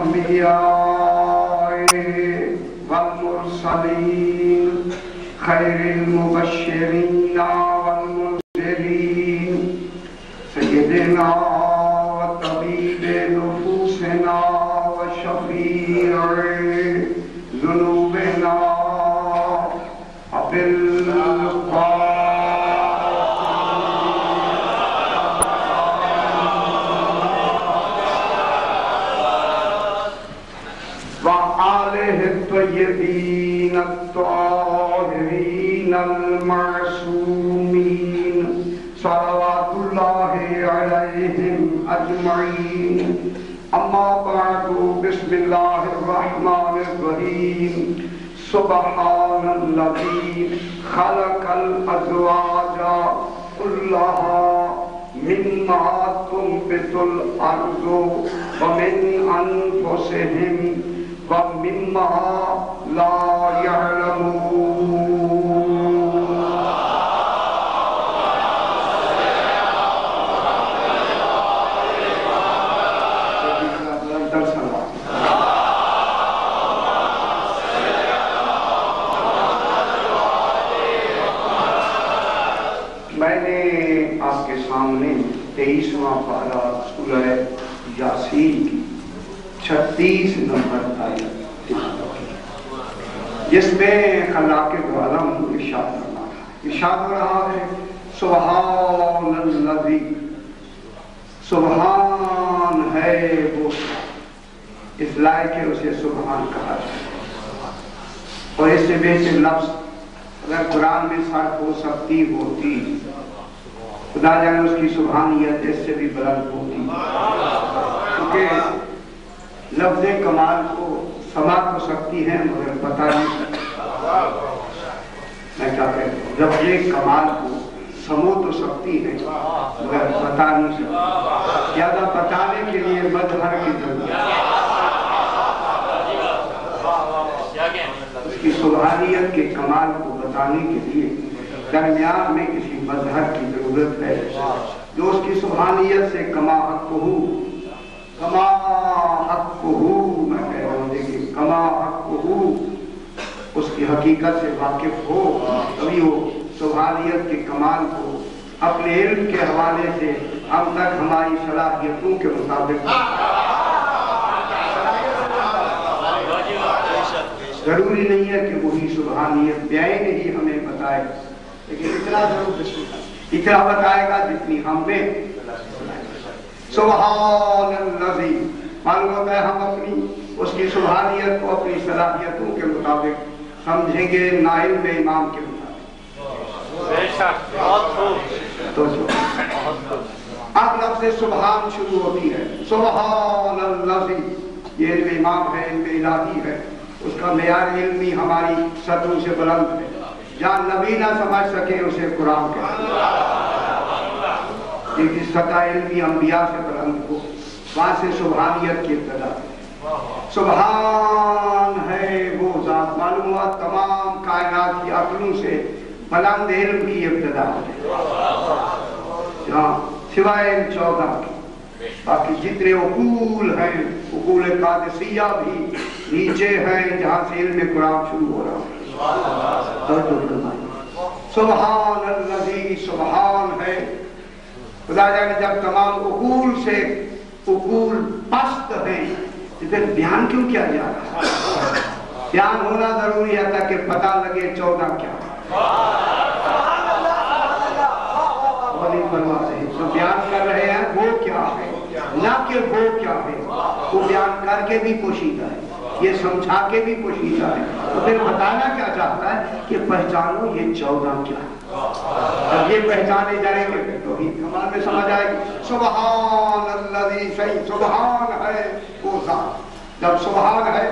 الأنبياء والمرسلين خير المبشرين والمنذرين سيدنا وطبيب نفوسنا وشفيع ذنوبنا وآله الطيبين الطاهرين المعصومين صلوات الله عليهم أجمعين. أما بعد، بسم الله الرحمن الرحيم. سبحان الذي خلق الأزواج كلها مما تنبت الأرض ومن أنفسهم ومما لا يعلمون. میں نے آپ کے سامنے 23واں پارہ سورہ یاسین کی 36 نمبر آیت جس میں خلاق دو عالم ارشاد ہو رہا ہے سبحان الذی، سبحان ہے وہ، اس لائق ہے اسے سبحان کہا جائے. اور اس سے بہتر لفظ اگر قرآن میں صرف ہو سکتی ہوتی، خدا جانے اس کی سبحانیت اس سے بھی بلند ہوتی، کیونکہ لفظ کمال کو سما تو سکتی ہے مگر پتہ نہیں سکتی. میں کیا کہتا ہوں، لفظ کمال کو سمو تو سکتی ہے مگر پتہ نہیں سکتی. زیادہ بتانے کے لیے مظہر کی ضرورت ہے. اس کی سبحانیت کے کمال کو بتانے کے لیے درمیان میں کسی مظہر کی ضرورت ہے جو اس کی سبحانیت سے کما حق ہو، میں کہہ رہا ہوں دیکھیں، کما حق ہو، اس کی حقیقت سے واقف ہو، تبھی وہ سبحانیت کے کمال کو اپنے علم کے حوالے سے ہم تک ہماری صلاحیتوں کے مطابق. ضروری نہیں ہے کہ وہی سبحانیت بعین ہی ہمیں بتائے، لیکن اتنا ضرور اتنا بتائے گا جتنی ہم میں. سبحان الذی، معلوم ہوتا ہے ہم اپنی اس کی سبحانیت کو اپنی صلاحیتوں کے مطابق سمجھیں گے، نہ علم امام کے مطابق. تو اب لفظ سبحان شروع ہوتی ہے سبحان الذی، یہ علم امام ہے، علم الہی ہے، اس کا معیار علمی ہماری سطحوں سے بلند ہے. جہاں نبی نہ سمجھ سکے اسے قرآن کہتے ہیں، لیکن سطح علمی انبیاء سے بلند ہو، وہاں سے سبحانیت کی ابتدا. سبحان ہے وہ ذات، معلوم ہوا تمام کائنات کی عقلوں سے بلند علم کی ابتدا ہے، جہاں سوائے 14 کی باقی جتنے عقول ہیں، عقول قادسیہ بھی نیچے ہیں جہاں سے علم قرآن شروع ہو رہا ہے. سبحان الذی، سبحان ہے خدا جانے جب تمام عقول سے عقول پست ہیں تو پھر بیان کیوں کیا جا رہا ہے؟ بیان ہونا ضروری ہے تاکہ پتہ لگے 14 کیا ہے. تو بیان کر رہے ہیں وہ کیا ہے، نہ کہ وہ کیا ہے. وہ بیان کر کے بھی پوشیدہ ہے، یہ سمجھا کے بھی پوشیدہ ہے. تو پھر بتانا کیا چاہتا ہے کہ پہچانو یہ 14 کیا ہے. جب یہ پہچانے جائیں گے پھر تو ہی کمال میں سمجھ آئے گی. سبحان الذی، صحیح سبحان ہے وہ ذات. جب سبحان ہے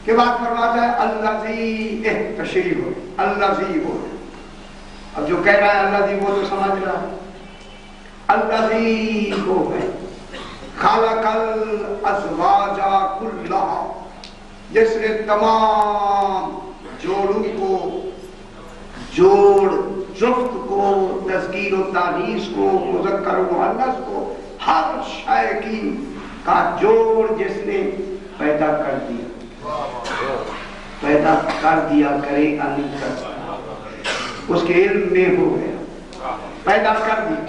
کے بعد فرماتا ہے الذی، تشریح ہو، الذی ہو. اب جو کہہ رہا ہے الذی وہ تو سمجھ رہا ہے. الذی وہ ہے خلق الازواج کلھا، جس نے تمام جوڑوں کو، جوڑ جفت کو، تذکیر و تانیث کو، مذکر و مؤنث کو، ہر شے کی کا جوڑ جس نے پیدا کر دیا، پیدا کر دیا کرے گا نہیں کرتا، اس کے علم میں ہو گیا، پیدا کر دیا۔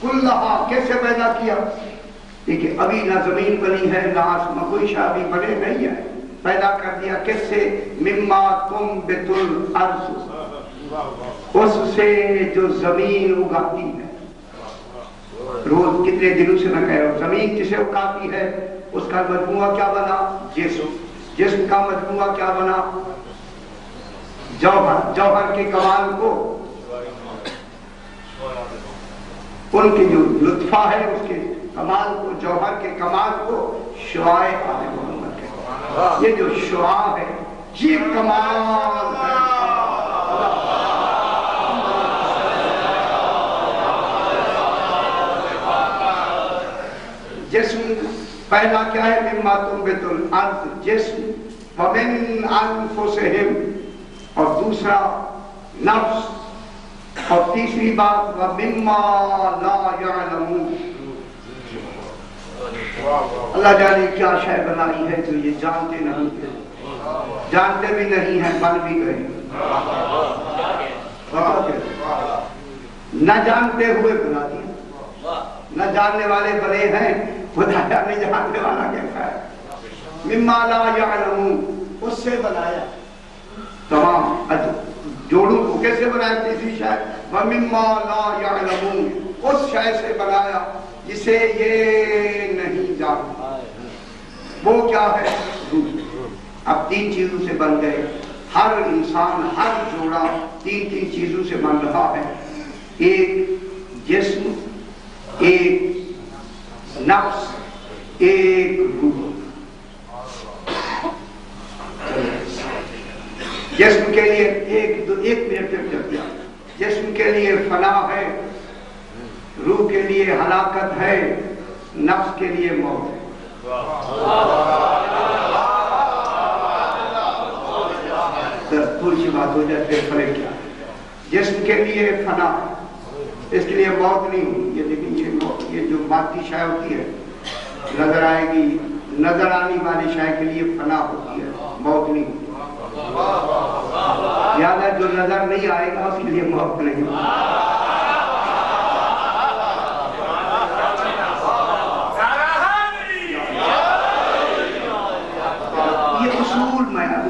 کلہا کیسے پیدا کیا؟ دیکھیں ابھی نہ زمین بنی ہے نہ آسمان، کوئی شاہ بھی بنے نہیں ہے، پیدا کر دیا کس سے؟ مما تنبت الارض، اس سے جو زمین اگاتی ہے۔ روز کتنے دنوں سے میں کہہ رہا ہوں زمین کسے اگاتی ہے؟ اس کا مجموعہ کیا بنا؟ جسم، جسم کا مجموعہ کیا بنا؟ جوہر، جوہر کے کمال کو، ان کی جو لطفہ ہے اس کے کمال کو، جوہر کے کمال کو شعاع آل محمد کہتے ہیں۔ یہ جو شعاع ہے یہ کمال ہے۔ جسم پہلا کیا ہے؟ مما تنبت الارض، جسم، ومن انفسہم، اور دوسرا نفس، اور تیسری بات ومما لا یعلمون، اللہ جانے کیا شے بنائی ہے جو یہ جانتے نہیں ہیں، جانتے بھی نہیں ہیں، بن بھی گئے، نہ جانتے ہوئے بنا دیا، نہ جاننے والے بنے ہیں، خدا نہیں جاننے والا کیسا ہے؟ مما لا یعلمون، اس سے بنایا تمام جوڑوں کو کیسے بنایا؟ تیسری شے ومما لا یعلمون، اس شے سے بنایا جسے یہ نہیں جانتا، وہ کیا ہے؟ روح۔ اب تین چیزوں سے بن گئے، ہر انسان، ہر جوڑا تین تین چیزوں سے بن رہا ہے، ایک جسم، ایک نفس، ایک روح۔ جسم کے لیے ایک منٹ تک چل گیا، جسم کے لیے فنا ہے، روح کے لیے ہلاکت ہے، نفس کے لیے موت ہے۔ تھوڑی سی بات ہو جائے پھر فرق کیا ہے؟ جسم کے لیے فنا ہے، اس کے لیے موت نہیں ہوئی۔ یہ دیکھیں یہ جو مادی شے ہوتی ہے نظر آئے گی، نظر آنے والی شے کے لیے فنا ہوتی ہے، موت نہیں ہوتی۔ یاد ہے جو نظر نہیں آئے گا اس کے لیے موت نہیں ہوتی۔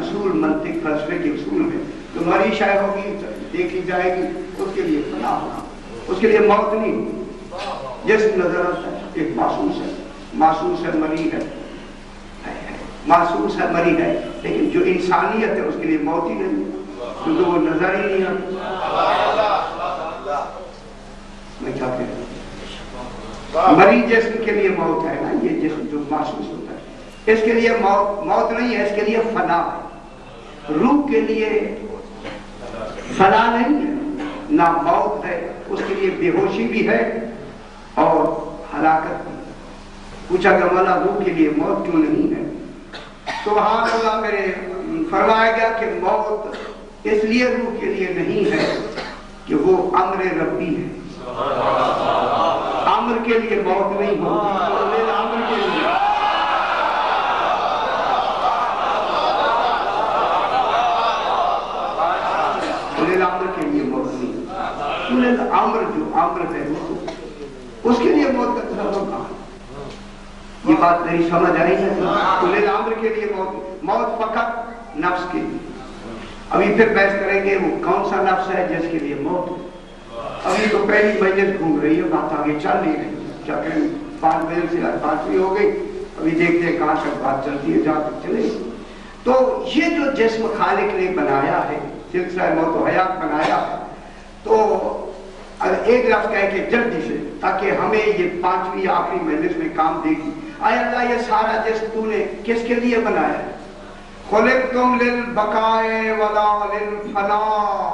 اصول منطق فلسفے کے اصول میں جو مری شے ہوگی دیکھی جائے گی اس کے لیے فنا ہوگا، اس کے لیے موت نہیں ہوگی۔ جسم نظر آتا ہے، ایک محسوس ہے، محسوس ہے، مری ہے، محسوس ہے، مری ہے، لیکن جو انسانیت ہے اس کے لیے موت ہی نہیں، کیونکہ وہ نظر ہی نہیں آتا۔ میں کیا کہہ رہا ہوں؟ مری جسم کے لیے موت ہے نا، یہ جسم جو محسوس ہوتا ہے اس کے لیے موت نہیں ہے، اس کے لیے فنا ہے۔ روح کے لیے فنا نہیں ہے، نہ موت ہے، اس کے لیے بے ہوشی بھی ہے اور ہلاکت بھی ہے۔ پوچھا کہ مولا روح کے لیے موت کیوں نہیں ہے؟ سبحان اللہ، میرے فرمایا گیا کہ موت اس لیے روح کے لیے نہیں ہے کہ وہ امر ربی ہے، امر کے لیے موت نہیں ہوتی، امر کے لیے امر کے لیے موت نہیں، امر جو امر ہے اس کے لیے موت کا تصور کہاں؟ یہ بات نہیں سمجھ آئی ہے؟ امر کے لیے موت فقط نفس کے لیے۔ ابھی پھر بحث کریں گے وہ کون سا نفس ہے جس کے لیے موت ہے۔ ابھی تو پہلی مجلس گھوم رہی ہے، بات آگے چل نہیں رہی، کیا کہیں 5 بجے سے بات بھی ہو گئی، ابھی دیکھتے ہیں کہاں تک بات چلتی ہے، جہاں تک چلے۔ تو یہ جو جسم خالق نے بنایا ہے، سلسلہ موت و حیات بنایا ہے، تو ایک لفظ کہہ کے جلدی سے تاکہ ہمیں یہ 5ویں آخری مجلس میں کام دے گی۔ اے اللہ یہ سارا جسم تو نے کس کے لیے بنایا ہے؟ خلقتم للبقاء ولا للفناء،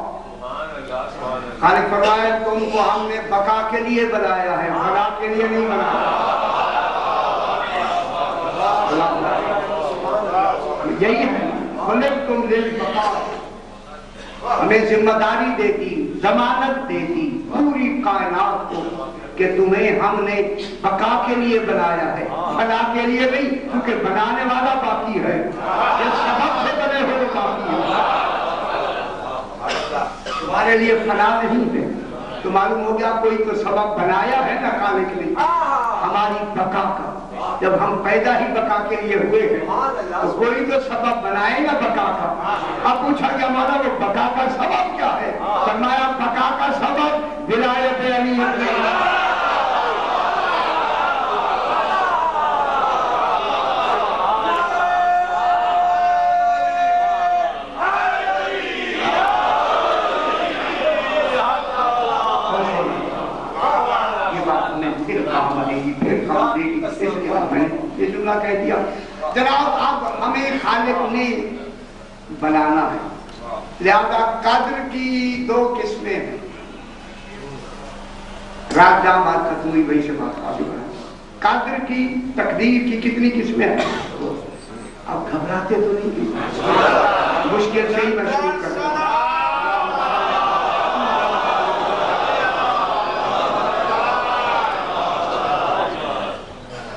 خالق فرمایا تم کو ہم نے بقا کے لیے بنایا ہے، فنا کے لیے نہیں بنایا۔ یہی ہے خلقتم للبقاء، ہمیں ذمہ داری دے دی، ضمانت دے دی پوری کائنات کو کہ تمہیں ہم نے بقا کے لیے بنایا ہے، فنا کے لیے نہیں، کیونکہ بنانے والا باقی ہے، یہ سبب سے بنے ہوئے باقی ہے، تمہارے لیے فنا نہیں ہے۔ تو معلوم ہو گیا کوئی تو سبب بنایا ہے نہ کھانے کے لیے، ہماری بقا کا۔ جب ہم پیدا ہی بقا کے لیے ہوئے ہیں تو کوئی تو سبب بنائے گا بقا کا۔ اب پوچھا گیا مولا وہ بقا کا سبب کیا ہے؟ فرمایا بقا کا سبب ولایت علی اللہ۔ یہ جملہ کہہ دیا جناب اب ہمیں خالق نے بنانا ہے، لہذا قدر کی دو قسمیں ہیں۔ رات جہاں بات ختم ہوئی وہی سے بات قابل ہے۔ قدر کی تقدیر کی کتنی قسمیں ہیں؟ اب گھبراتے تو نہیں، مشکل سے ہی میں شروع کرتا ہوں۔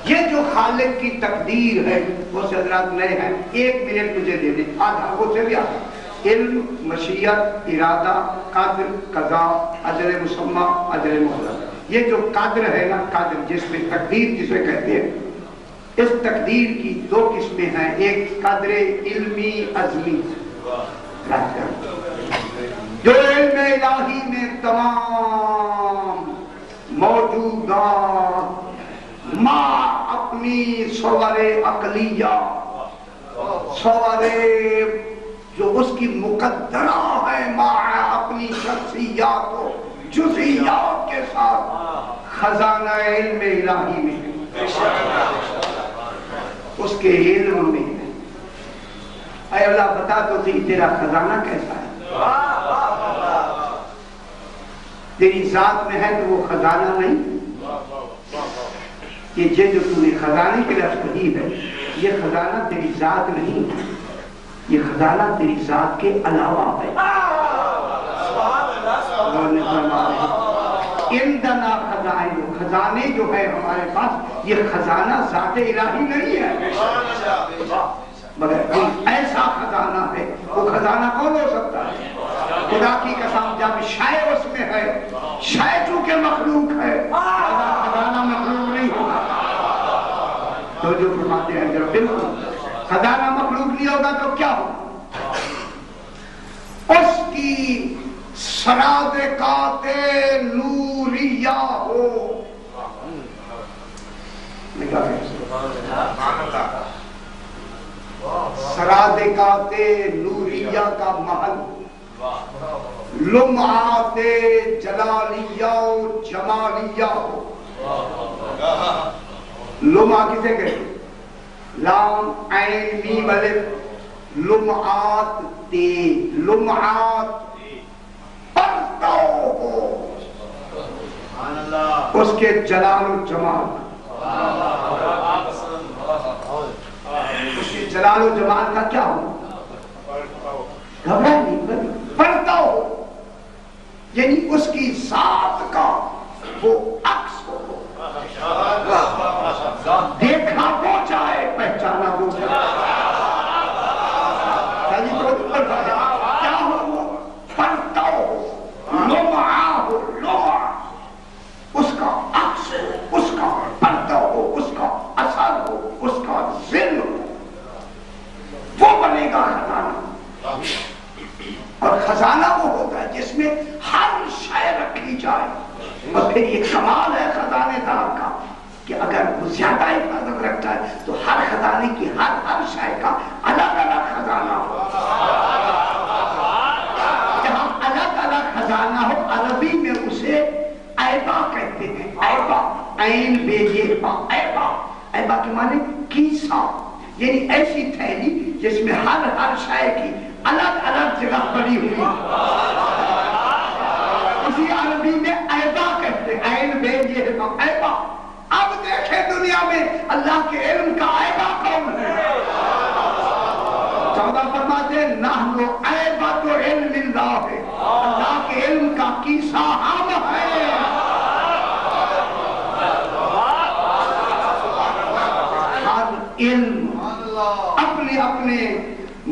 یہ جو خالق کی تقدیر ہے وہ حضرات نئے ہیں، 1 منٹ مجھے دے دیں، آدھا وہ سے بھی آدھا۔ علم، مشیت، ارادہ، قدر، قضا، اجر مسمى، اجر مہلت۔ یہ جو قدر ہے نا، قدر جس میں تقدیر جسے کہتے ہیں، اس تقدیر کی 2 قسمیں ہیں، ایک قدر علمی عظمی، جو علم الہی میں تمام موجودات ماں اپنی صور عقلیہ، صور جو اس کی مقدرہ ہے، ماں اپنی شخصیات و جزئیات کے ساتھ خزانہ علم الہی میں، اس کے علم میں۔ اے اللہ بتا تو صحیح تیرا خزانہ کیسا ہے؟ تیری ذات میں ہے تو وہ خزانہ نہیں؟ یہ جو تو نے خزانے کے لفظ کہی ہے، یہ خزانہ تیری ذات نہیں ہے، یہ خزانہ تیری ذات کے علاوہ ہے۔ انہوں نے فرمایا اندنا خزائن، خزانے جو ہے ہمارے پاس یہ خزانہ ذات الہی نہیں ہے، مگر کوئی ایسا خزانہ ہے۔ وہ خزانہ کون ہو سکتا ہے؟ خدا کی قسم جب شے اس میں ہے، شے چونکہ مخلوق ہے، خزانہ مخلوق نہیں ہوگا۔ تو جو فرماتے ہیں جب بالکل خزانہ مخلوق نہیں ہوگا تو کیا ہوگا؟ اس کی سرادقات نوریہ ہو۔ سرادقات نوریہ کا محل، لمعات جلالیہ و جمالیہ ہو۔ لمعہ کسے کہتے؟ لام عین میم الف، لمعات تے، لمعات پرتو ہو اس کے جلال و جمال، اس کے جلال و جمال کا کیا ہو؟ گھبرائی نہیں، پرتو ہو، یعنی اس کی ذات کا وہ عکس ہو، دیکھا وہ چاہے پہچانا وہ چاہے، کیا ہو وہ؟ پرتو ہو، لمعہ ہو، لمعہ اس کا عکس ہو، اس کا پردہ ہو، اس کا اثر ہو، اس کا ذل ہو، وہ بنے گا خزانہ۔ اور خزانہ وہ ہوتا ہے جس میں ہر شے رکھی جائے۔ اور پھر یہ کمال ہے خزانے دار کا کہ اگر وہ زیادہ حفاظت رکھتا ہے تو ہر خزانے کی ہر شے کا الگ الگ خزانہ ہو۔ جہاں الگ الگ خزانہ ہو، عربی میں اسے ایبا کہتے ہیں، ایبا، عین بے یہ با، ایبا، ایبا کے معنی کیسا، یعنی ایسی تھیلی جس میں ہر شے کی الگ الگ جگہ پڑی ہوئی، اسی عربی میں ایبا کہتے ہیں، عین بے یہ با، ایبا۔ اب دیکھیں دنیا میں اللہ کے علم کا ایبا کون ہے؟ 14 فرماتے ہیں نحن ایبۃ علم اللہ، اللہ کے علم کا کیسا ہم ہے۔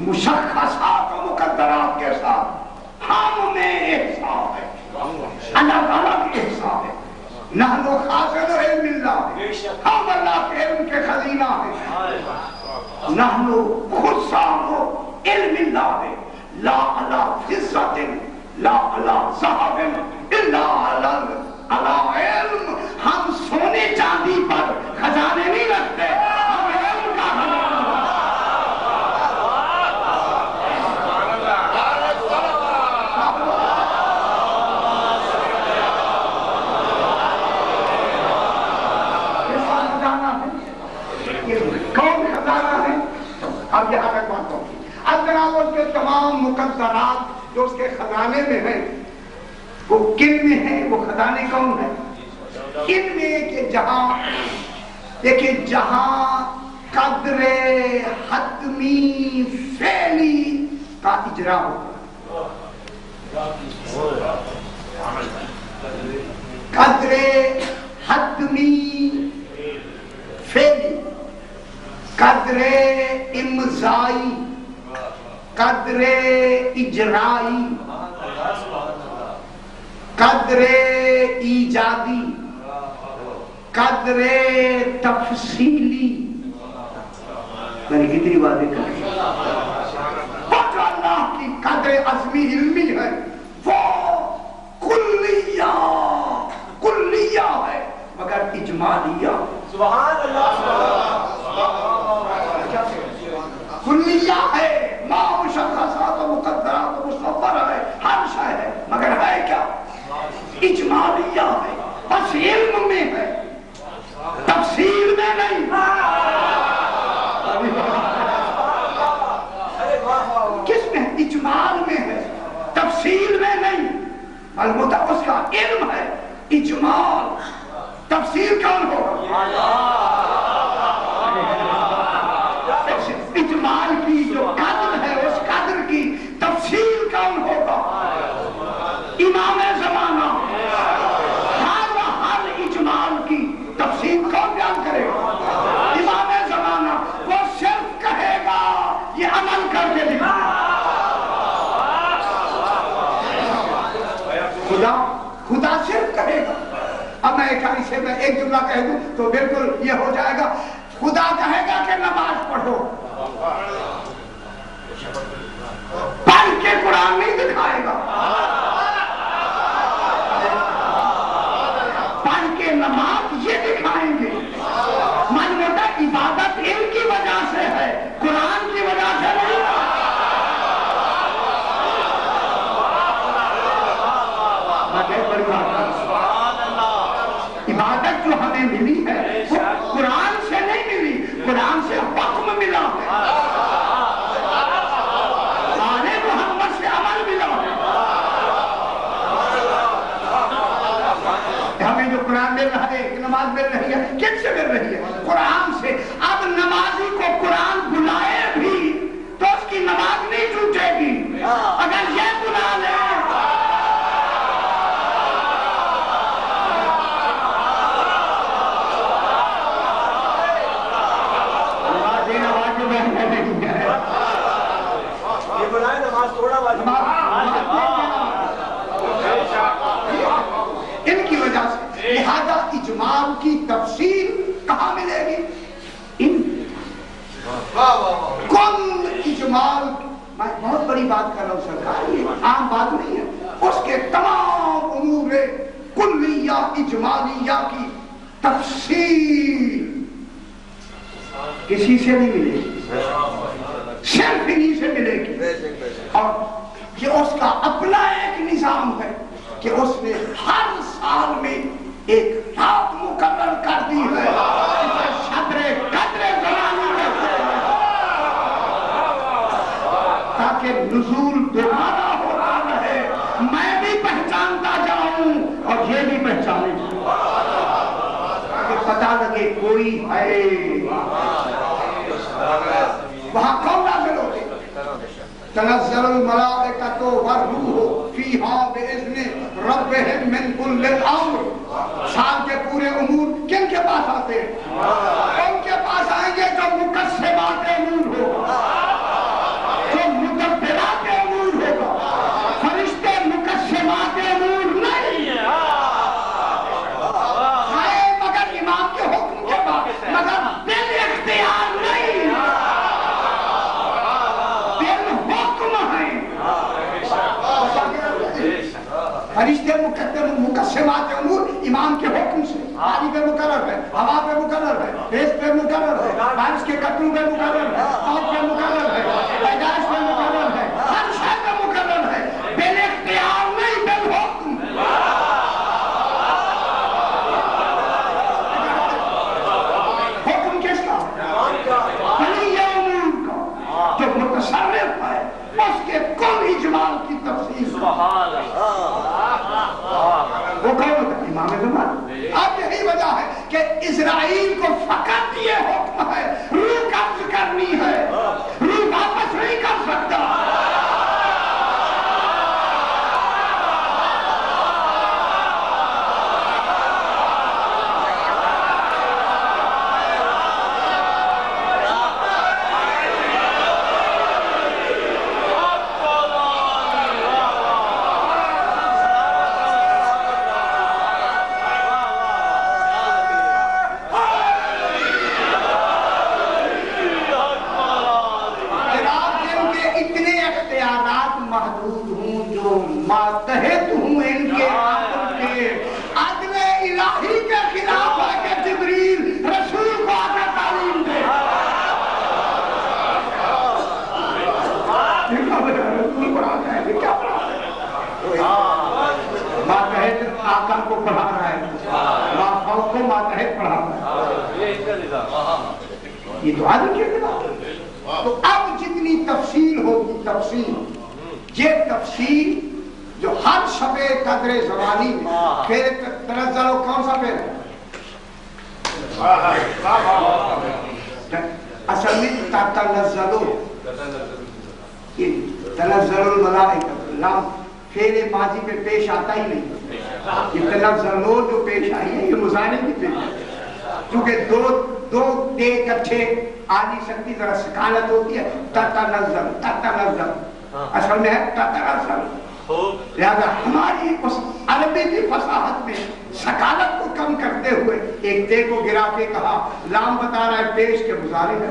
مشخصات و مقدرات کے ساتھ ہم میں احساس ہے، الگ الگ احساس ہے. نحن خازن علم اللہ، ہم اللہ کے علم کے خزینہ ہیں. نحن خزان علم اللہ ہے، لا علی فضة لا علی ذهب الا علی علم. ہم سونے چاندی پر خزانے نہیں رکھتے، ہم علم کا خزانہ. کون خزانہ ہے؟ اب یہاں تک بات ہوگی. اب جناب اس کے تمام مقدرات جو اس کے خزانے میں ہیں وہ کن میں ہیں؟ وہ خزانے کون ہیں؟ ان میں کہ جہاں دیکھیں، جہاں قدر حتمی فعلی کا اجرا ہوتا، قدر حتمی فعلی، قدر امضائی، قدر اجرائی، قدر ایجادی، قدر تفصیلی. میں نے کتنی باتیں کہی. اور جو اللہ کی قدر عظمی علمی ہے وہ کلیہ کلیہ ہے مگر اجمالیہ. سبحان اللہ. کلیہ ہے، ما مشخصات و مقدرات و مصور ہے، ہر شے ہے، مگر ہے کیا؟ اجمالیہ ہے. بس علم میں ہے، تفصیل میں نہیں. کس میں؟ اجمال میں ہے، تفصیل میں نہیں. البتہ اس کا علم ہے اجمال. تفصیل کون ہوگا؟ اجمال کی جو قدر ہے اس قدر کی تفصیل کون ہوگا؟ امام زمانہ. ہر اجمال کی تفصیل کون بیان کرے گا؟ امام زمانہ. وہ صرف کہے گا، یہ عمل کر کے دکھا. خدا صرف کہے گا. اب میں ایک جملہ کہہ دوں تو بالکل یہ ہو جائے گا. خدا کہے گا کہ نماز پڑھو، پڑھ کے قرآن نہیں دکھائے گا. پڑھ کے نماز یہ دکھائیں گے. من ہوتا عبادت ان کی وجہ سے ہے، قرآن کی وجہ سے نہیں. عبادت جو ہمیں ملی ہے وہ قرآن سے نہیں ملی، قرآن سے حکم ملا ہے، آل محمد سے عمل ملا ہے. ہمیں جو قرآن مل رہا ہے، نماز مل رہی ہے، کن سے مل رہی ہے؟ قرآن سے. اب نمازی کو قرآن بلائے بھی تو اس کی نماز نہیں ٹوٹے گی اگر یہ بلا لے. ان کی وجہ سے لہذا اجمال کی تفصیل کہاں ملے گی؟ ان کل اجمال. میں بہت بڑی بات کر رہا ہوں سرکار، یہ عام بات نہیں ہے. اس کے تمام امور کلیہ اجمالیہ کی تفصیل کسی سے نہیں ملے گی، صرف انہی سے ملے گی. اور یہ اس کا اپنا ایک نظام ہے کہ اس نے ہر سال میں ایک رات مقرر کر دی ہے، شبر قدر زمانی کہتے ہیں، تاکہ نزول دوبارہ ہو رہا رہے، میں بھی پہچانتا جاؤں اور یہ بھی پہچانے جاؤں، تاکہ پتہ لگے کوئی ہے. وہاں کون نازل ہوتے؟ تنزل الملائکۃ والروح فیہا بإذن ربہم من کل امر. سال کے پورے امور کن کے پاس آتے ہیں؟ ان کے پاس آئیں گے جو مقسمات امور ہو، جو امام کے حکم سے پانی پہ مقرر ہے، ہوا پہ مقرر ہے، ریس پہ مقرر ہے، بارش کے قطروں پہ مقرر ہے، آگ پہ مقرر ہے، پیدائش پہ مقرر ہے، ہر شے پہ مقرر ہے، بال اختیار نہیں بالحکم۔ حکم کس کا؟ ولی امور کا، جو متصرف ہے اس کے کل اجمال کی تفصیل۔ وہ کون ہوتا ہے؟ امام زمان۔ اب یہی وجہ ہے کہ اسرائیل کو فقط یہ حکم ہے روح قبض کرنی ہے، روح واپس نہیں کر سکتا۔ محدود ہوں، جو ماتحت ہوں ان کے عقل کے، عدل الہی کے خلاف ہے کہ جبریل رسول کو آ کر تعلیم دے۔ رسول کو آتا ہے کیا پڑھا ہے؟ ماتحت آقا کو پڑھا رہا ہے، مافوق کو ماتحت پڑھا رہا ہے، یہ تو عدل کے خلاف ہے۔ تو اب جتنی تفصیل ہوگی تفصیل، یہ تفصیل جو ہر شب قدر زمانی میں پھر تنزل کون سا پھر اصل میں تنزل الملائکۃ، لام پھر ماضی پہ پیش آتا ہی نہیں، یہ تنزل جو پیش آئی ہے یہ مضارع کی پیش ہے، کیونکہ دو دے اکٹھے آ نہیں سکتی، ذرا سکالت ہوتی ہے، تتنزل اصل میں ہے تتنزل۔ لہذا ہماری اس عربی کی فصاحت میں سکالت کو کم کرتے ہوئے ایک تے کو گرا کے کہا لام بتا رہا ہے پیش کے مضارع ہے،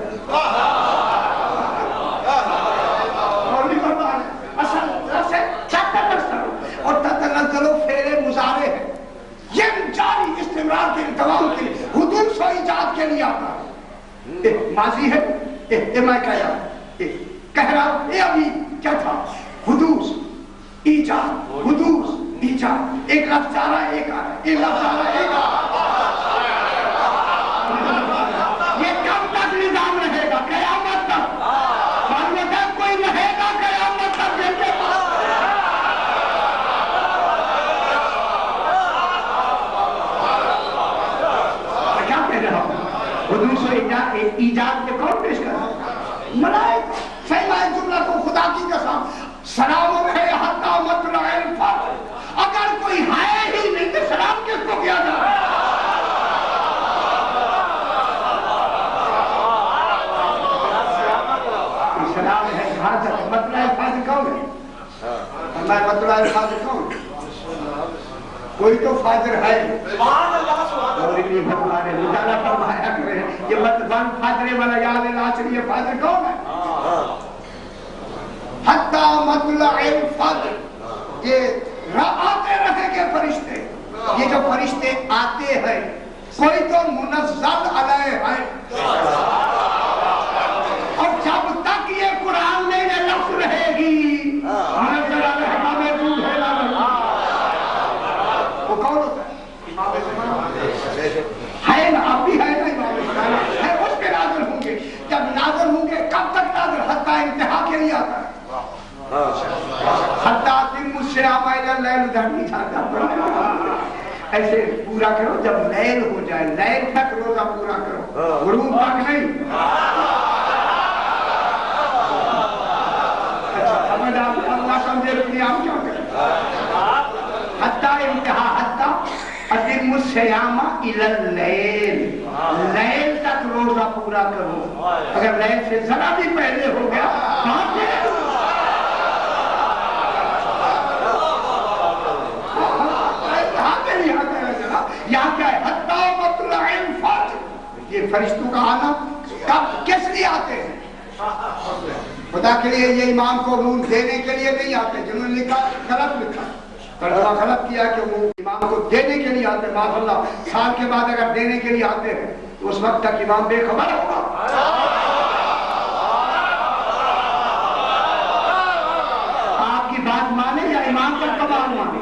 اور نہیں بتا رہا ہے اصل سے تتنزل، اور تتنزل فعل مضارع ہے، یہ جاری استمرار کے دوام کے حدوث و ایجاد کے لیے آتا ہے۔ ماضی ہے، میں کہہ رہا ہوں یہ ابھی کیا تھا؟ حدوث ایجاد، حدوث ایجاد، ایک لفظ آ رہا ہے ایک آ رہا ہے، ایک لفظ آ رہا ہے ایک آ رہا ہے۔ یہ کب تک نظام رہے گا؟ قیامت تک۔ معلوم ہے کوئی رہے گا قیامت تک جن کے پاس کیا کہہ رہا ہوں؟ حدوث و ایجاد کو کون پیش کر رہا ہے؟ ملائکہ۔ فیمائے جملہ کو خدا کی قسم سلام رہے حتی مطلع الفجر، اگر کوئی ہے ہی نہیں تو سلام کس کو کیا جائے؟ سلام ہے حاضر، مطلع الفجر کون ہے؟ میں مطلع الفجر کون؟ کوئی تو فاجر ہے، اور انہی بھگوان نے مطالعہ فرمایا کرے یہ مطلب فاجر والا یاد العصر، یہ فاجر کون ہے؟ حتی مطلع الفجر، یہ آتے رہے گے فرشتے، یہ جو فرشتے آتے ہیں کوئی تو منزل علیہ ہے، اور جب تک یہ قرآن میں یہ لفظ رہے گی منزل علیہ کا موجود ہے نا، وہ کون ہوتا ہے؟ امام زمان ہے نا، اب بھی ہے نا، امام زمان ہے، اس کے نازل ہوں گے، جب نازل ہوں گے کب تک نازل؟ حتی انتہا کے لیے آتا ہے، حتی اتم الصیام الی اللیل، ادھر نہیں جاتا، ایسے پورا کرو جب لیل ہو جائے، لیل تک روزہ پورا کرو، غروب تک نہیں۔ اچھا سمجھ آپ اللہ سمجھے رکھنی آپ کیا کریں؟ حتی انتہا، حتی اتم الصیام الی اللیل، لیل تک روزہ پورا کرو، اگر لیل سے ذرا بھی پہلے ہو گیا کہاں پہ یہاں کیا ہے؟ حتی مطلع الفجر، یہ فرشتوں کا آنا کب کس لیے آتے ہیں؟ خدا کے لیے، یہ امام کو نور دینے کے لیے نہیں آتے، جنہوں نے لکھا غلط لکھا، ترجمہ غلط کیا کہ وہ امام کو دینے کے لیے آتے ہیں، ماشاءاللہ سال کے بعد اگر دینے کے لیے آتے ہیں تو اس وقت تک امام بے خبر ہوگا۔ آپ کی بات مانے یا امام پر کمال مانے؟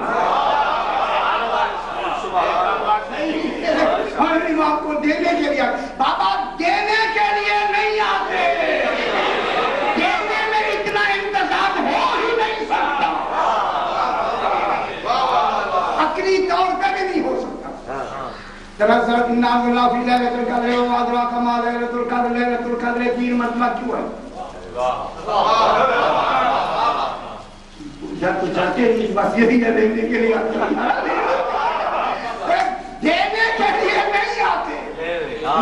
اور امام کو دینے کے لیے بابا دینے کے لیے نہیں آتے، دینے میں اتنا انتظام ہو ہی نہیں سکتا، عقلی طور پہ بھی نہیں ہو سکتا۔ تنزلت الناس اللہ فی لیلۃ القدر وما ادراک ما لیلۃ القدر، لیلۃ القدر 3 مرتبہ کیوں ہے؟ جب تو جاتے ہیں بس یہی ہے دینے کے لیے آتے ہیں، دینے کے لیے نہیں آتے،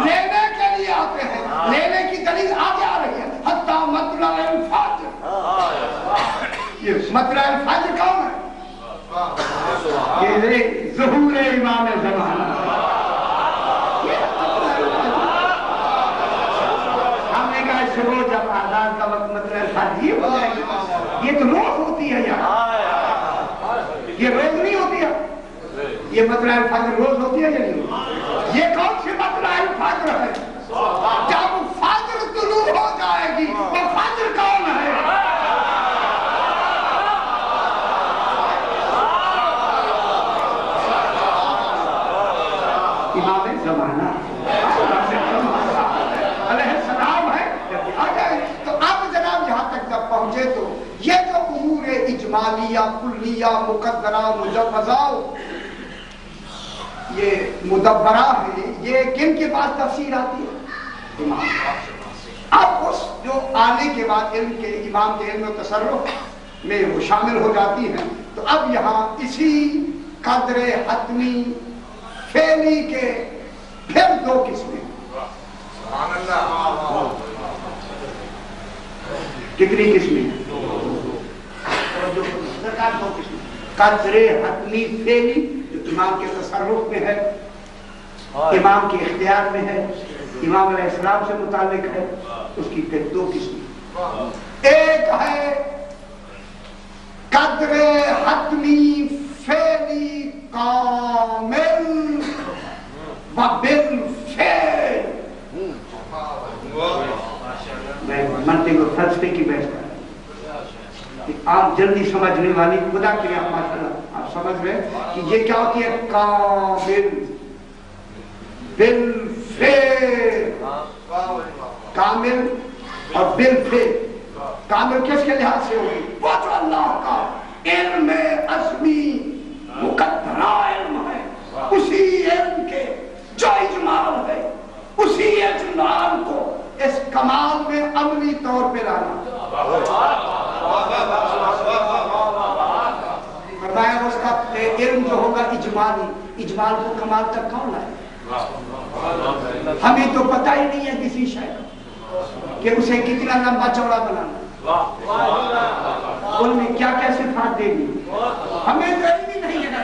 لینے کے لیے آتے ہیں۔ لینے کی دلیل آگے آ رہی ہے، حتی مطلع الفجر۔ یہ مطلع الفجر کون ہے؟ یہ ظہور امام زمانہ۔ ہم نے کہا شروع جب آزاد کا وقت مطلع الفجر یہ ہو جائے گی، یہ تو روز ہوتی ہے یار، یہ روز نہیں ہوتی ہے، یہ مطلع الفجر روز ہوتی ہے یا نہیں ہوتی؟ یہ کون سی مطلع الفجر ہے؟ جب فجر طلوع ہو جائے گی وہ فجر کون ہے؟ امام زمانہ علیہ السلام ہے، جب آ جائے تو اب جناب یہاں تک جب پہنچے تو یہ جو امور اجمالیہ کلیہ مقدرہ مجوزہ یہ مدبرہ ہے، یہ کن کے پاس تفسیر آتی ہے؟ امام۔ اب اس جو آنے کے بعد علم کے امام کے علم و تصرف میں وہ شامل ہو جاتی ہیں، تو اب یہاں اسی قدر حتمی فعلی کے پھر 2 قسمیں، کتنی قسمیں؟ 2 قسمیں، قدر حتمی فعلی جو امام کے تصرف میں ہے، امام کے اختیار میں ہے، امام علیہ السلام سے متعلق ہے، اس کی پھر 2 قسمیں۔ ایک ہے قدر حتمی فعلی کامل و بالفعل۔ میں منطق و فلسفے کی بحث کر رہا ہوں، آپ جلدی سمجھنے والی خدا کے لیے ماشاءاللہ آپ سمجھ رہے کہ یہ کیا ہوتی ہے؟ کامل بالفعل، کامل اور بالفعل۔ کامل کس کے لحاظ سے ہوگی؟ وہ جو اللہ کا علم عظمی مقدرہ علم ہے، اسی علم کے جو اجمال ہے، اسی اجمال کو اس کمال میں عملی طور پہ لانا۔ فرمایا اس کا علم جو ہوگا اجمالی، اجمال کو کمال تک کون لائے؟ ہمیں تو پتہ ہی نہیں ہے کسی شے کہ اسے کتنا لمبا چوڑا بنانا، ان میں کیا کیا صفات دے گی، ہمیں تو علم ہی نہیں ہے،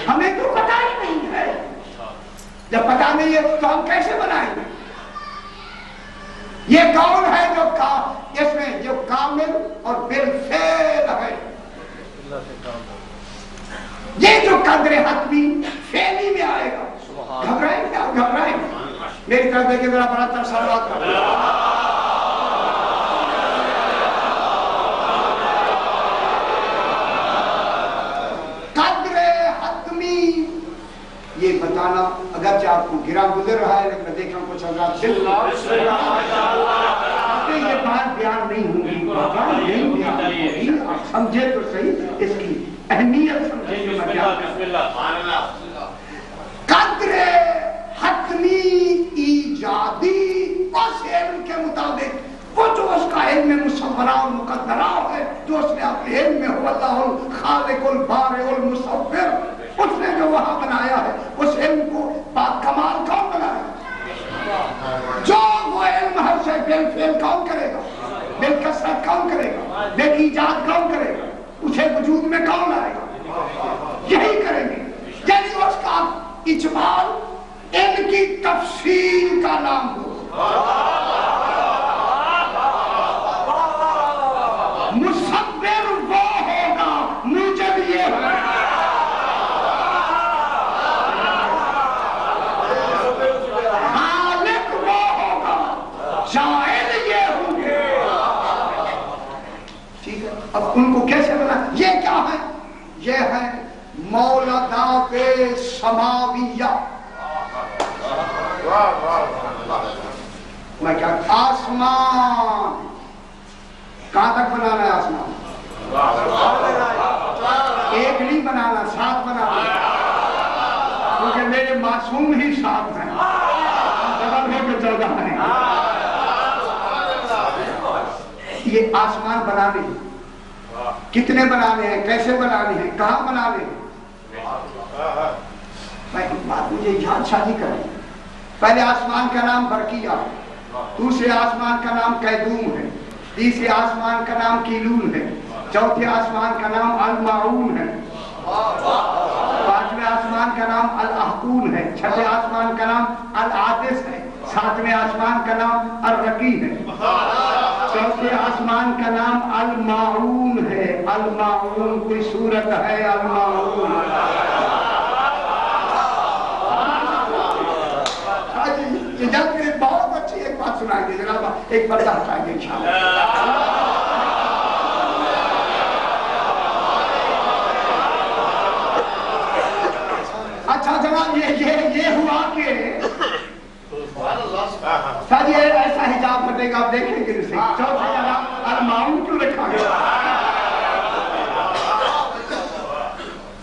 ہمیں تو پتہ ہی نہیں ہے۔ جب پتہ نہیں ہے تو ہم کیسے بنائیں گے؟ یہ کون ہے جو اس میں جو کامل اور بالفعل ہے؟ یہ جو قدر حتمی فعلی میں آئے گا، گھبرائیں کیا؟ گھبرائیں میری طرف دیکھیں ذرا بڑا تر سلوات کریں۔ قدر حتمی یہ بتانا اگرچہ آپ کو گرا گزر رہا ہے، لیکن دیکھیں کچھ حضرات یہ بات بیان نہیں ہوگی، آپ سمجھے تو صحیح اس کی اہمیت سمجھے جو میں کیا قدر حتمی ایجادی اس علم کے مطابق، وہ جو اس کا علم مصورہ و مقدرہ ہے، جو اس نے اپنے علم میں هو اللہ الخالق البارئ المصور، اس نے جو وہاں بنایا ہے، اس علم کو با کمال کون بنایا؟ جو وہ علم ہر سے بالفعل کون کرے گا؟ بالکثرت کون کرے گا؟ بالایجاد کون کرے گا؟ اسے وجود میں کون لائے گا؟ یہی کریں گے، یعنی اس کا اجمال ان کی تفصیل کا نام ہو۔ مصور وہ ہوگا موجب یہ ہے السماویہ. میں کیا آسمان کہاں تک بنانا ہے؟ آسمان ایک نہیں بنانا، 7 بنانا، کیونکہ میرے معصوم ہی 7 ہیں، ڈبل ہو کے 14 ہیں. یہ آسمان بنانے کتنے بنانے ہیں، کیسے بنانے ہیں، کہاں بنانے ہیں؟ بات مجھے یاد شادی کریں. پہلے آسمان کا نام برقیہ، دوسرے آسمان کا نام قیدوم ہے، تیسرے آسمان کا نام کیلون ہے، چوتھے آسمان کا نام المعون ہے، پانچویں آسمان کا نام الاحقون ہے، چھٹے آسمان کا نام العادس ہے، ساتویں آسمان کا نام الرقی ہے، چوتھے آسمان کا نام المعون ہے. المعون کوئی صورت ہے؟ المعون جب یہ بہت اچھی ایک بات سنائیں گے جناب، ایک پردہ ہٹائیں گے انشاءاللہ. اچھا جناب یہ ہوا کہ سر یہ ایسا حجاب پھٹے گا، آپ دیکھیں گے اسے. چوتھے جناب المعون کیوں رکھا گیا؟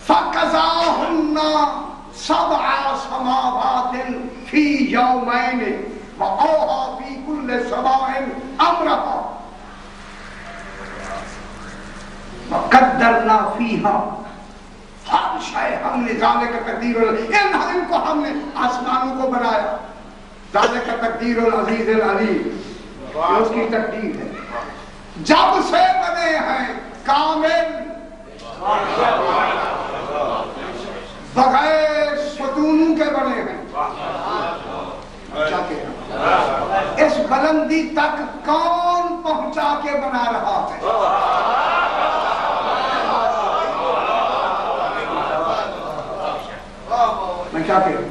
فَقَضَاهُنَّ سَبْعَ سَمَاوَاتٍ فِي يَوْمَيْنِ وَأَوْحَىٰ فِي كُلِّ سَمَاءٍ أَمْرَهَا وَقَدَّرْنَا فِيهَا. ہر شے ہم نے ذالک تقدیر ان کو ہم نے آسمانوں کو بنایا. ذالک تقدیر العزیز العلیم، یہ اس کی تقدیر ہے. جب سے بنے ہیں کامل بغیر ستونوں کے بنے ہیں. اس بلندی تک کون پہنچا کے بنا رہا ہے؟ میں کیا کہوں؟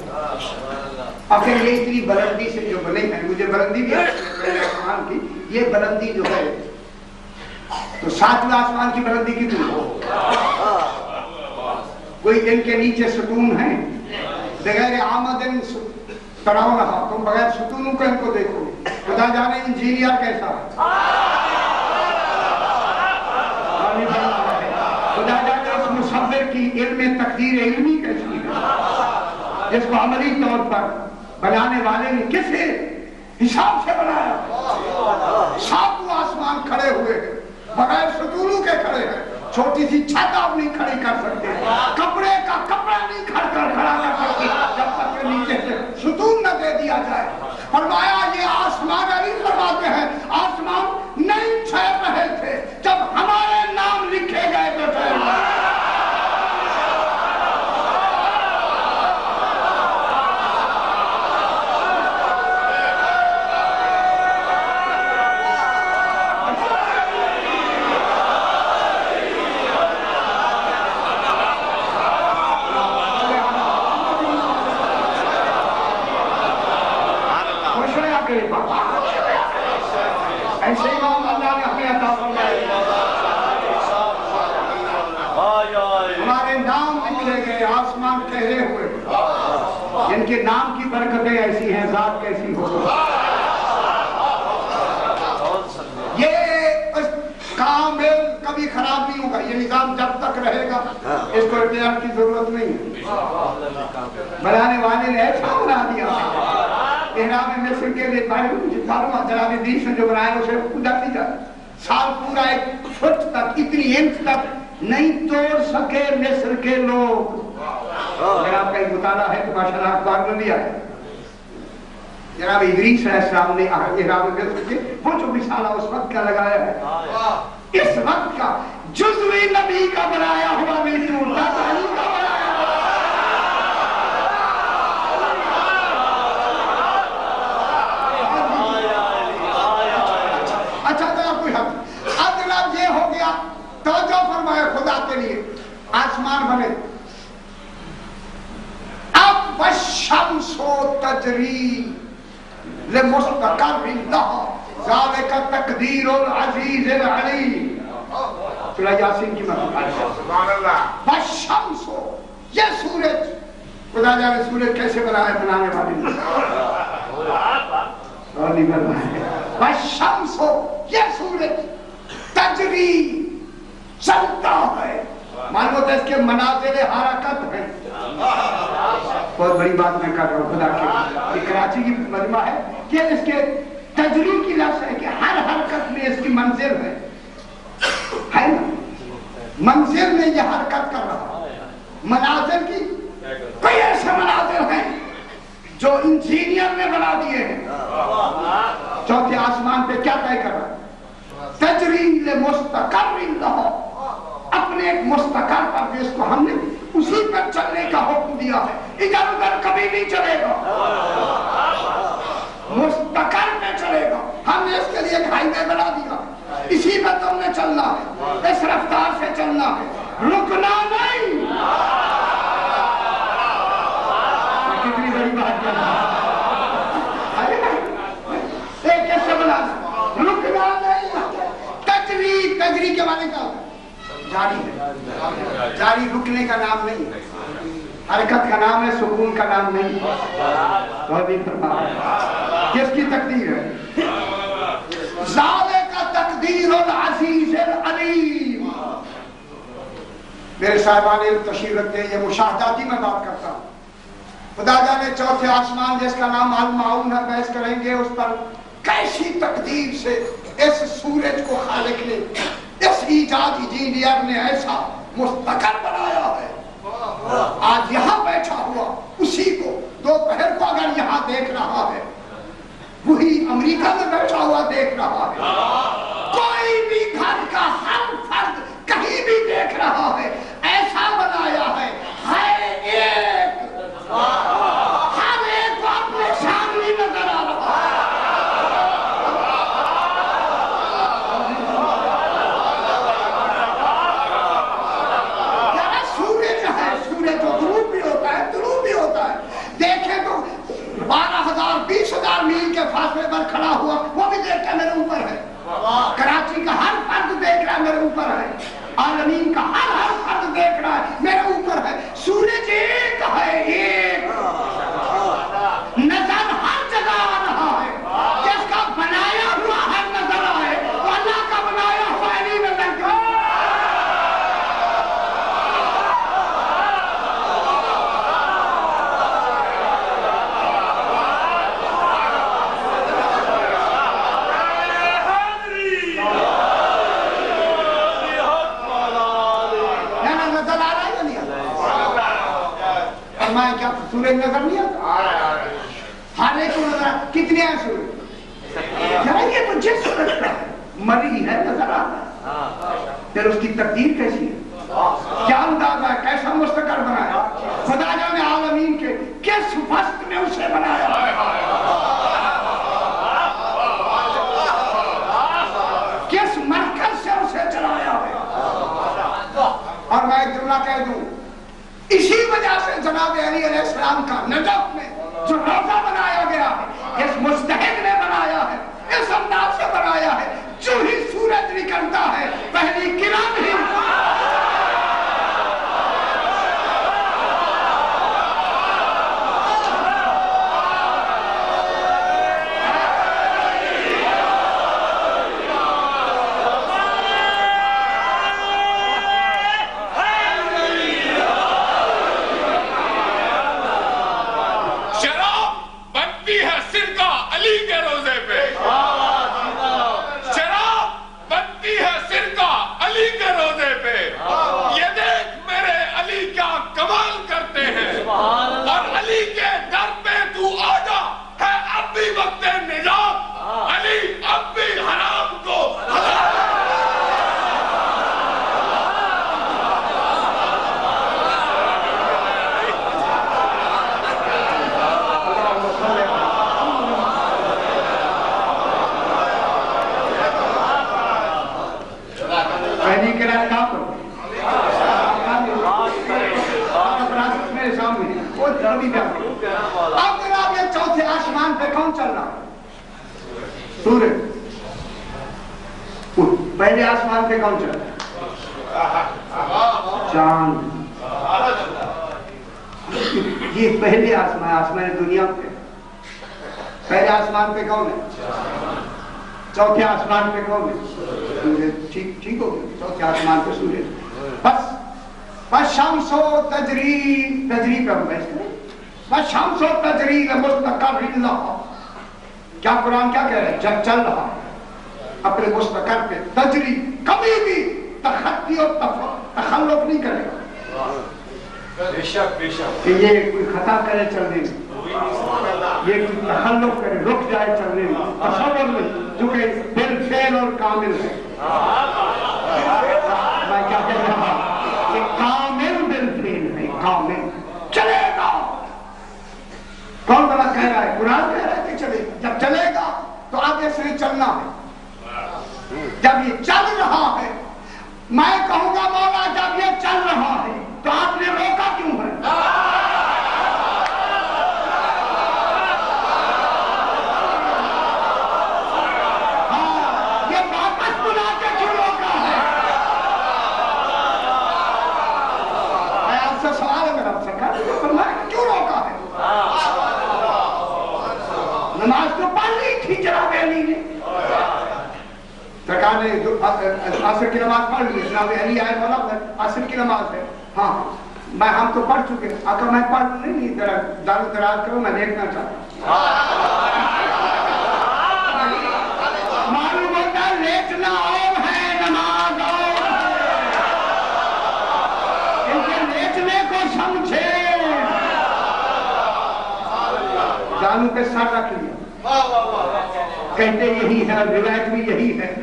آخر یہ اتنی بلندی سے جو بنے ہیں، مجھے بلندی بھی آسمان کی، یہ بلندی جو ہے تو 7ویں آسمان کی بلندی کتنی ہو؟ کوئی ان کے نیچے ستون ہیں بغیر آمدن تراؤ رہا، تم بغیر ستونوں کو ان کو دیکھو. خدا جانے انجینئر کیسا ہے، خدا جانے اس مصور کی علم تقدیر علمی کیسی ہے، جس کو عملی طور پر بنانے والے نے کس حساب سے بنایا. 7 آسمان کھڑے ہوئے ہیں، بغیر ستونوں کے کھڑے ہیں. چھوٹی سی چھت آپ نہیں کھڑی کر سکتے، کپڑے کا کپڑا نہیں کھڑا کر سکتے جب تک کہ نیچے سے ستون نہ دے دیا جائے. فرمایا یہ آسمان علی فرماتے ہیں آسمان نہیں ٹھہر رہے تھے، جب ہمارے نام لکھے گئے تو ٹھہر گئے. ایسے امام اللہ نے ہمیں عطا فرمایا، ہمارے نام لکھے گئے، آسمان ٹھہرے ہوئے، جن کے نام کی برکتیں ایسی ہیں، ذات کیسی ہو. یہ کامل کبھی خراب نہیں ہوگا. یہ نظام جب تک رہے گا اس کو ریپیئر کی ضرورت نہیں ہے. بنانے والے نے ایسا بنا دیا احرام مصر کے لیے جناب ادریس نے جو بنایا اسے ادھر نہیں جاتا. سال پورا 1 فٹ تک، اتنی انچ تک نہیں توڑ سکے مصر کے لوگ. اگر آپ کا ایک مطالعہ ہے تو ماشاءاللہ اخبار میں بھی آئے. جناب ادریس علیہ السلام نے احرام مصر کے وہ جو مثالہ اس وقت کا لگایا ہے، اس وقت کا جزوی نبی کا بنایا ہوا نہیں ٹوٹتا، تعلیم کا بنایا. توجہ فرمائے خدا کے لیے آسمان بنے. اب والشمس تجری لمستقر لها ذلك تقدیر العزیز العلیم. سورہ یاسین کی مدد. سبحان اللہ. والشمس، یہ سورج خدا جانے سورج کیسے بنایا بنانے والے نے اور نہیں بنایا والشمس یہ سورج تجری چلتا ہے معلوم ہوتا ہے اس کے مناظر حرکت ہیں بہت بڑی بات میں کر رہا ہوں خدا کے یہ کراچی کی مجمع ہے کہ اس کے تجری کی لفظ ہے کہ ہر حرکت میں اس کی منزل ہے نا منزل میں یہ حرکت کر رہا مناظر کی کوئی ایسے مناظر ہیں جو انجینئر نے بنا دیے ہیں چوتھے آسمان پہ کیا طے کر رہا تجریل مستقر لہو اپنے ایک مستقر پر جس کو ہم نے اسی پر چلنے کا حکم دیا ہے ادھر ادھر کبھی نہیں چلے گا مستقر میں چلے گا ہم نے اس کے لیے ایک ہائی وے بنا دیا اسی پر تم نے چلنا ہے اس رفتار سے چلنا ہے رکنا نہیں کتنی بڑی بات کر رہا ایک کیسے بنا رکنا نہیں تجری کے معنی کا جاری ہے جاری رکنے کا نام نہیں حرکت کا نام ہے سکون کا نام نہیں تو بھی کس کی تقدیر ہے ذالک تقدیر العزیز العلیم میرے صاحبان تشریف رکھتے ہیں یہ مشاہداتی میں بات کرتا ہوں خدا جانے چوتھے آسمان جس کا نام المعون ہے بحث کریں گے اس پر کیسی تقدیر سے اس سورج کو خالق نے اس ایجاد انجینئر نے ایسا مستقر بنایا ہے آج یہاں بیٹھا ہوا اسی کو دوپہر کو اگر یہاں دیکھ رہا ہے وہی امریکہ میں بیٹھا ہوا دیکھ رہا ہے کوئی بھی گھر کا ہر فرد کہیں بھی دیکھ رہا ہے ایسا بنایا ہے ایک ہر ایک کو اپنے سامنے نظر آ رہا ہے سورج تو غروب بھی ہوتا ہے طلوع بھی ہوتا ہے دیکھیں تو 12,000 20,000 میل کے فاصلے پر کھڑا ہوا وہ بھی دیکھ کے میرے اوپر ہے کراچی کا ہر فرد دیکھ رہا ہے میرے اوپر ہے عالمین کا ہر فرد دیکھ رہا ہے میرے اوپر ہے سورج ایک ہے ایک نظر ہر جگہ آ رہا ہے جس کا بنایا ہوا ہر نظر آئے وہ اللہ کا بنایا ہوا نہیں نظر کیوں کیا سورج نظر نہیں آتا ہر ایک کو نظر کتنے ہیں سورج یہ تو جس سورج کا مری ہے نظر آتا ہے پھر اس کی تقدیر کیسی ہے کیا اندازہ ہے کیسا مستقر بنایا خدا جانے عالمین کے کس وقت میں اسے بنایا کس مرکز سے اسے چلایا ہے اور میں ایک جملہ کہہ دوں اسی وجہ سے جناب علی علیہ السلام کا نجف میں جو روزہ بنایا گیا ہے اس مجتہد نے بنایا ہے اس انداز سے بنایا ہے جو ہی سورج نکلتا ہے پہلی کرن ہی پہلے آسمان پہ کون چل چاند یہ پہلے آسمان دنیا پہ، پہلے آسمان پہ کون ہے؟ چوتھے آسمان پہ کون ہے؟ سورج۔ ٹھیک ہو گیا، چوتھے آسمان پہ سورج۔ بس شمس و تجری پہ ہم بحث کریں۔ بس شمس و تجری مستقر لہا، کیا قرآن کیا کہہ رہا ہے؟ جب چل رہا اپنے مستقر پہ، تجری کبھی بھی تخطی اور تخلف نہیں کرے گا کہ یہ کوئی خطا کرے چلنے میں، یہ کوئی تخلف کرے، رک جائے چلنے میں، تصور میں، جو کہ بالفعل اور کامل ہے۔ میں کیا کہہ رہا ہوں؟ یہ کامل بالفعل ہے، کامل چلے گا۔ کون بڑا کہہ رہا ہے؟ قرآن کہہ رہا ہے کہ چلے گا۔ جب چلے گا تو آگے سے چلنا ہے۔ جب یہ چل رہا ہے، میں کہوں گا مولا جب یہ چل رہا ہے تو آپ نے روکا کیوں ہے؟ ہاں، یہ واپس بلا کے کیوں روکا ہے؟ میں آپ سے سوال ہے میرا، سرکار نے فرمایا کیوں روکا ہے؟ نماز تو پڑھ لی تھی جناب علی نے، سرکار نے عصر کی نماز پڑھ لی، جناب علی آئے مولا عصر کی نماز ہے، ہاں ہم تو پڑھ چکے، آقا میں پڑھ نہیں، دار و دراز کرو، میں دیکھنا چاہتا ہوں۔ معلوم ہوتا ہے لیٹنا اور ہے، نماز اور ہے، ان کے لیٹنے کو سمجھے، دانوں پہ سر رکھ لیا۔ کہتے یہی ہے، روایت بھی یہی ہے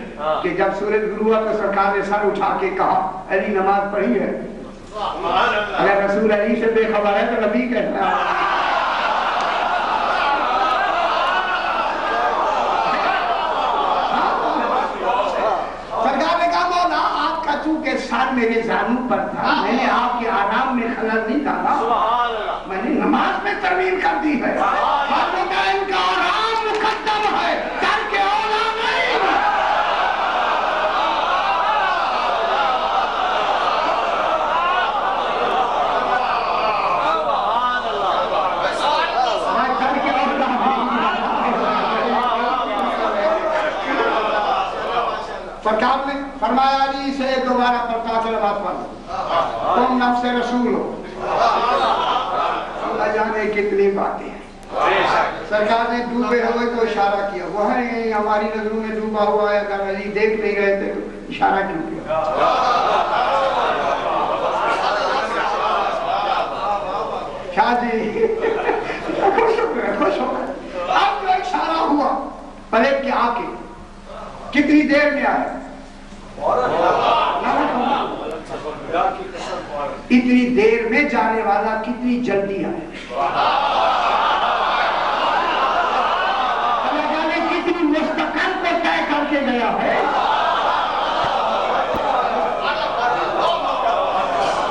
کہ جب سورج غروب ہوا تو سرکار نے سر اٹھا کے کہا علی نماز پڑھی ہے؟ اگر رسول علی سے بے خبر ہے تو نبی کہتا ہے۔ سرکار نے کہا مولا آپ کا چونکہ سر میرے زانوں پر تھا، میں نے آپ کے آرام میں خلل نہیں ڈالا، میں نے نماز میں ترمیم کر دی ہے، ان کا آرام مقدم ہے، سر کے اولا نہیں۔ سرکار نے فرمایا علی سے دوبارہ پلٹا کے نماز پڑھو، تم نفس رسول ہو۔ اللہ جانے کتنی باتیں ہیں۔ سرکار نے ڈوبے ہوئے کو اشارہ کیا، وہ ہے ہماری نظروں میں ڈوبا ہوا ہے، اگر علی دیکھ نہیں رہے تھے تو اشارہ کیوں کیا؟ شاہ جی خوش ہو گئے۔ اب جو اشارہ ہوا پلٹ کے آ کے کتنی دیر میں آئے؟ اتنی دیر میں جانے والا کتنی جلدی آئے؟ کتنی مستقل کو طے کر کے گیا ہے،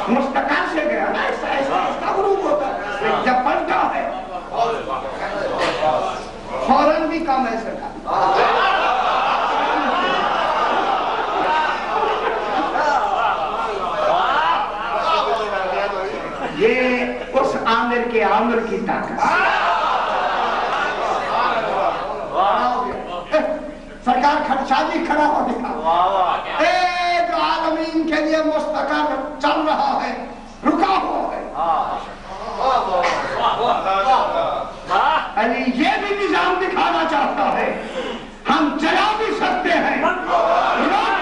مستقل سے گیا نا، ایسا غروب ہوتا ہے جب پلٹا ہے فوراً بھی کام ایسا تھا۔ یہ اس عامر کے عامر کی طاقت، سرکار خدشادی کھڑا ہو گیا، اے جو عالمین کے لیے مستقر چل رہا ہے، رکا ہوا ہے۔ علی یہ بھی نظام دکھانا چاہتا ہے، ہم چلا بھی سکتے ہیں، روک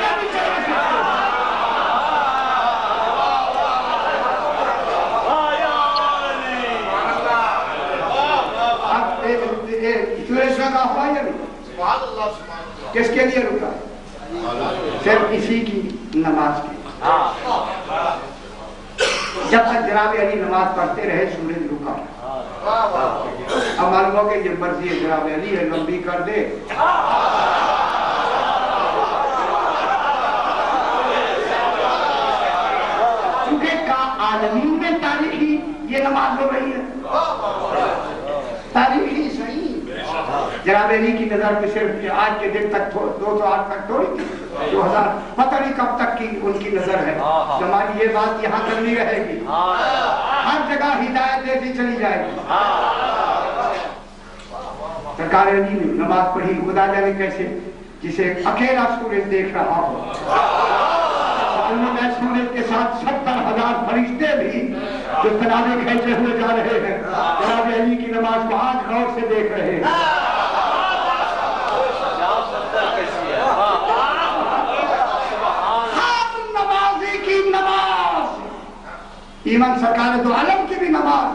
کے بھی چلا سکتے ہیں۔ سورج لگا ہوا یا نہیں؟ کس کے لیے رکا؟ صرف اسی کی نماز کی۔ جب تک جناب علی نماز پڑھتے رہے سورج رکا۔ اب معلوم ہو کہ یہ مرضی ہے جناب علی ہے، لمبی کر دے۔ چونکہ عالمین میں تاریخی یہ نماز ہو رہی ہے، تاریخی صحیح۔ جناب علی کی نظر میں صرف آج کے دن تک 208 تک تھوڑی تھی، 2000 پتہ نہیں کب تک کی ان کی نظر ہے۔ ہماری یہ بات یہاں تک نہیں رہے گی۔ ہر جگہ ہدایت دیتی چلی جائے گی. سرکار علی نے نماز پڑھی خدا جانے کیسے, جسے اکیلا سورج دیکھ رہا ہو. سورج کے ساتھ 70,000 فرشتے بھی جو تنابے کھینچے ہوئے جا رہے ہیں جناب علی کی نماز کو آج غور سے دیکھ رہے ہیں. نمازی کی نماز, ایمن سرکار دو عالم کی بھی نماز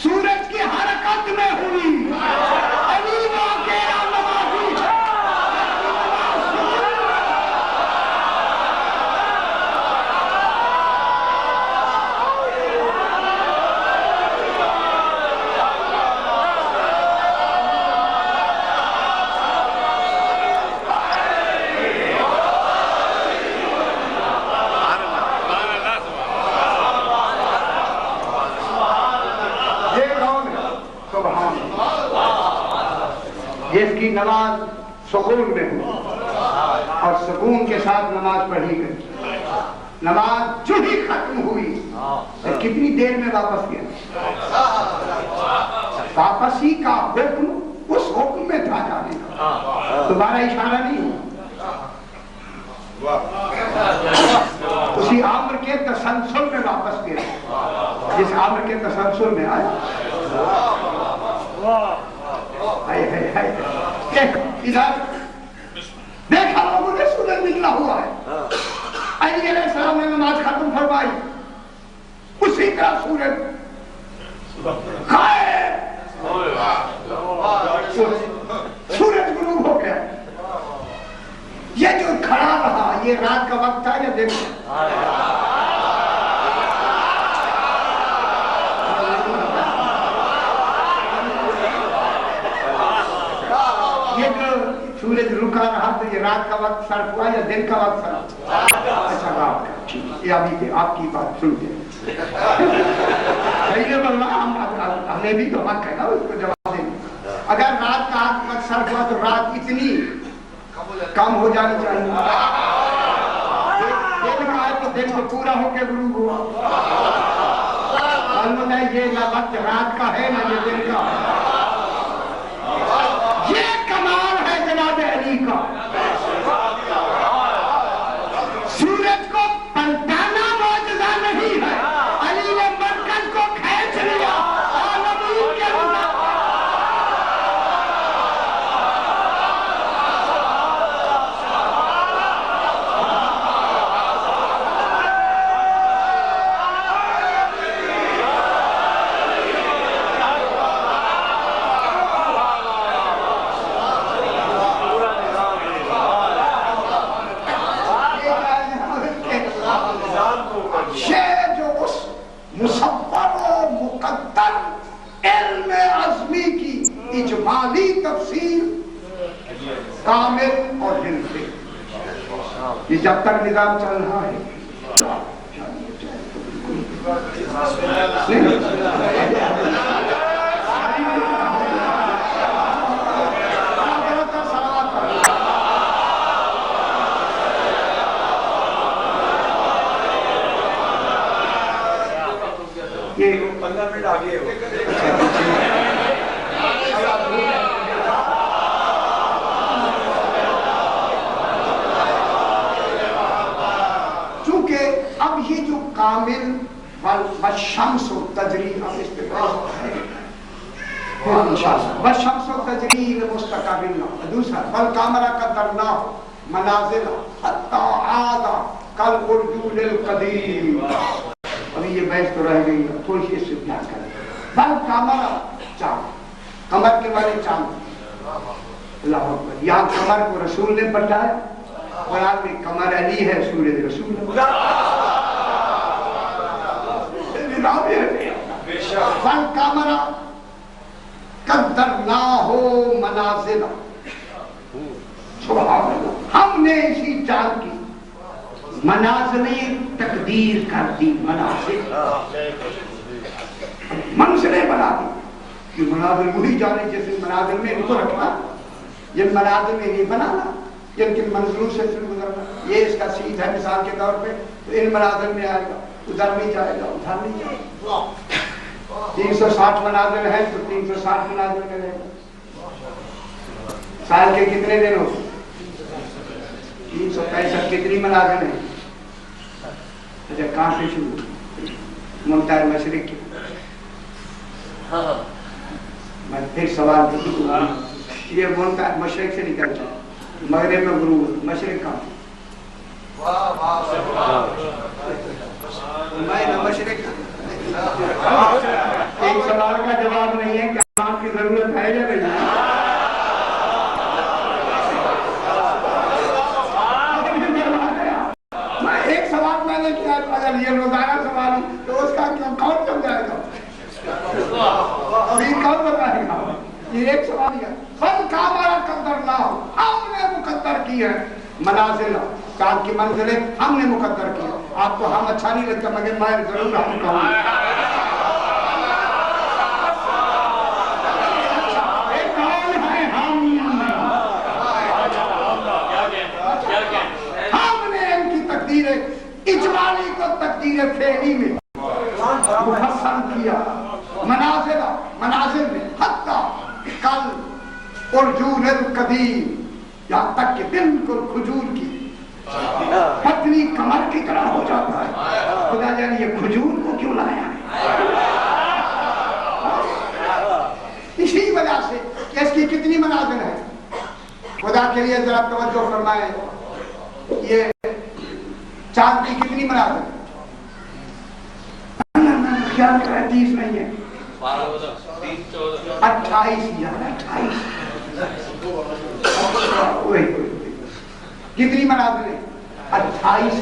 سورج کی حرکت میں ہوئی. علی وہ اکیلا نمازی ہے. جس کی نماز سکون میں ہوئی اور سکون کے ساتھ نماز پڑھی گئی. نماز جو ہی ختم ہوئی کتنی دیر میں واپس گیا. واپسی کا حکم اس حکم میں تھا جانے کا, دوبارہ اشارہ نہیں ہوا. اسی عامر کے تسلسل میں واپس گیا جس عامر کے تسلسل میں آیا. ادھر دیکھا لوگوں نے سورج نکلا ہوا ہے. علی علیہ السلام نے نماز ختم فرمائی, اسی طرح سورج غائب, سورج غروب ہو گیا. یہ جو کھڑا رہا یہ رات کا وقت تھا یا دن کا؟ سورج رکا رہا تو یہ رات کا وقت صرف ہوا یا دن کا وقت صرف؟ اچھا رات کا. یہ ابھی آپ کی بات سنتے ہیں. ہمیں بھی تو حق ہے نا اس کو جواب دینے. اگر رات کا وقت صرف ہوا تو رات اتنی کم ہو جانی چاہیے. دن کا ہے تو دن کو پورا ہو کے غروب ہوا. معلوم ہے یہ نہ وقت رات کا ہے نہ یہ دن کا. یہ کمال ہے جناب علی کا. سورج کو پلٹانا معجزہ نہیں ہے, علی نے مرکز کو کھینچ لیا. عالمین کے اجمالی تفسیر کامل اور جنسی. یہ جب تک نظام چل رہا ہے یہ 15 منٹ آگے ہو. اب یہ جو کامل والشمس تجری اب اس پہ والشمس تجری مستقبل. دوسرا والقمر قدرناہ منازل حتی عاد کالعرجون القدیم. ابھی یہ بحث تو رہ گئی, تھوڑی سی اس سے بیان کریں. والقمر چاند, قمر کے بارے چاند. اللہ اکبر. یہاں قمر کو رسول نے بتایا, قرآن میں قمر علی ہے, سورج رسول ہے. والقمر قدرناہ منازل. سبحان اللہ. ہم نے اسی چاند کی منازلیں تقدیر کر دی. منزلیں بنا دی. یہ منازل وہی جانے جیسے منازل میں ان کو رکھنا, جن منازل میں نہیں بنانا, جن کن منزلوں سے گزرنا. یہ اس کا سیدھ ہے مثال کے طور پہ, تو ان منازل میں آئے گا, ادھر نہیں جائے گا, ادھر نہیں جائے گا. 360 منازل ہیں تو 360 منازل میں رہے. سال کے کتنے دن ہو؟ 365. کتنی منازل ہیں؟ اچھا کہاں سے شروع؟ منتہا مشرق کی. میں پھر سوال پوچھوں. یہ منتہا مشرق سے نکلتا ہے، مغرب میں غروب، مشرق کہاں؟ میں مشرق. ایک سوال کا جواب نہیں ہے کہ آپ کی ضرورت ہے یا نہیں. میں ایک سوال میں نے کیا، اگر یہ روزانہ سوال ہوں تو اس کا کون سمجھائے گا اور یہ کون بتائے گا؟ یہ ایک سوال ہے. خود کا ہمارا قدر نہ ہو، ہم نے مقدر کی ہے منازل، چاند کی منزلیں ہم نے مقدر کی. آپ کو ہم اچھا نہیں لگتا مگر میں ضرور ہم کہوں. اجمالی کو تقدیر فعلی میں مفصل کیا. منازل میں حتی کل ارجون القدیم، یہاں تک کہ بالکل کھجور کی پتلی کمر کی طرح ہو جاتا ہے. خدا جانے یہ کھجور کو کیوں لایا ہے؟ اسی وجہ سے کہ اس کی کتنی منازل ہے. خدا کے لیے ذرا توجہ فرمائے. یہ چاند کی کتنی منازل ہے؟ خیال کر 30 نہیں ہے، 28 یار 28. کتنی منازل ہے؟ 28.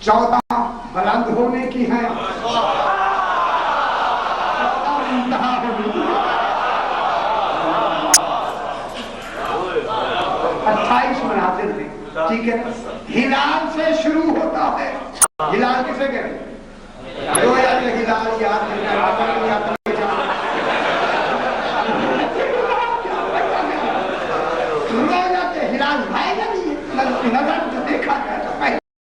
14 بلند ہونے کی ہیں، انتہا ہونے کی. 28 منازل ہیں. ٹھیک ہے. ہلال سے شروع ہوتا ہے. ہلال کسے کہتے ہیں؟ رویا کے ہلال یاد نہیں رویا کے ہلال ہے یا نہیں؟ نظر